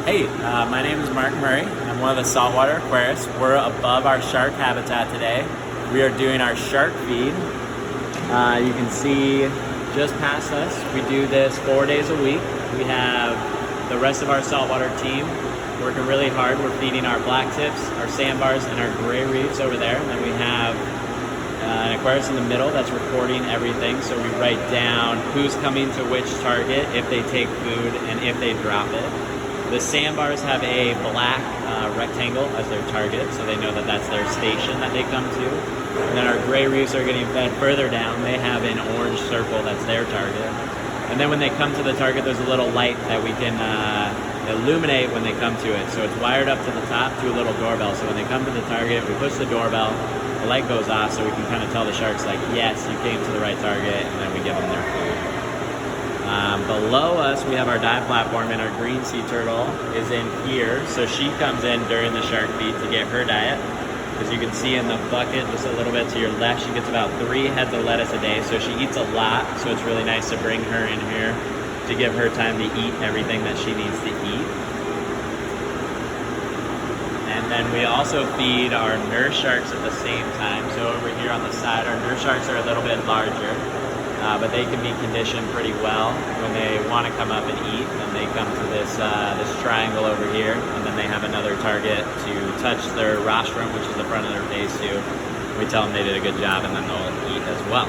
Hey, my name is Mark Murray. I'm one of the saltwater aquarists. We're above our shark habitat today. We are doing our shark feed. You can see just past us, we do this 4 days a week. We have the rest of our saltwater team working really hard. We're feeding our black tips, our sandbars, and our gray reefs over there. And then we have an aquarist in the middle that's recording everything. So we write down who's coming to which target, if they take food, and if they drop it. The sandbars have a black rectangle as their target, so they know that that's their station that they come to. And then our gray reefs are getting fed further down. They have an orange circle that's their target. And then when they come to the target, there's a little light that we can illuminate when they come to it. So it's wired up to the top to a little doorbell. So when they come to the target, we push the doorbell, the light goes off, so we can kind of tell the sharks like, yes, you came to the right target, and then we give them their food. Below us, we have our dive platform, and our green sea turtle is in here. So she comes in during the shark feed to get her diet. As you can see in the bucket just a little bit to your left, she gets about 3 heads of lettuce a day. So she eats a lot, so it's really nice to bring her in here to give her time to eat everything that she needs to eat. And then we also feed our nurse sharks at the same time. So over here on the side, our nurse sharks are a little bit larger. But they can be conditioned pretty well when they want to come up and eat. And they come to this triangle over here, and then they have another target to touch their rostrum, which is the front of their face too. We tell them they did a good job, and then they'll eat as well.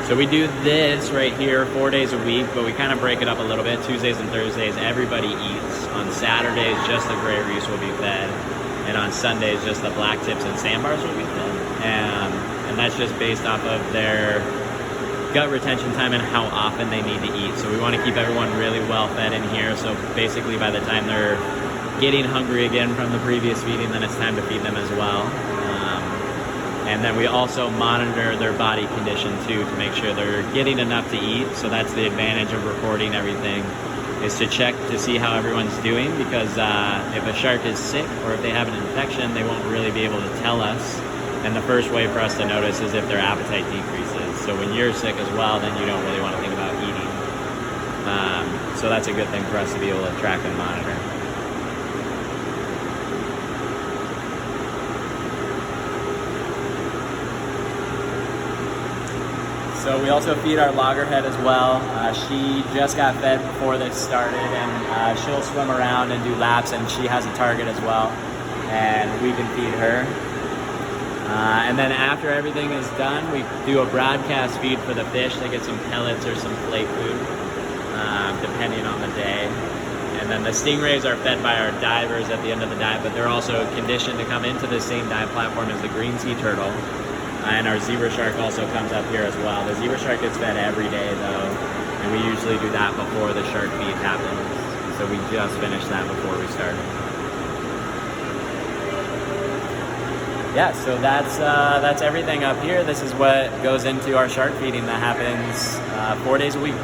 So we do this right here 4 days a week, but we kind of break it up a little bit. Tuesdays and Thursdays, everybody eats. On Saturdays, just the gray reefs will be fed. And on Sundays, just the black tips and sandbars will be fed. And that's just based off of their gut retention time and how often they need to eat. So we want to keep everyone really well fed in here. So basically by the time they're getting hungry again from the previous feeding, then it's time to feed them as well. And then we also monitor their body condition too to make sure they're getting enough to eat. So that's the advantage of recording everything, is to check to see how everyone's doing, because if a shark is sick or if they have an infection, they won't really be able to tell us. And the first way for us to notice is if their appetite decreases. So when you're sick as well, then you don't really want to think about eating. So that's a good thing for us to be able to track and monitor. So we also feed our loggerhead as well. She just got fed before this started, and she'll swim around and do laps, and she has a target as well, and we can feed her. And then after everything is done, we do a broadcast feed for the fish. They get some pellets or some flake food, depending on the day. And then the stingrays are fed by our divers at the end of the dive, but they're also conditioned to come into the same dive platform as the green sea turtle. And our zebra shark also comes up here as well. The zebra shark gets fed every day though, and we usually do that before the shark feed happens. So we just finished that before we started. Yeah, so that's everything up here. This is what goes into our shark feeding that happens 4 days a week.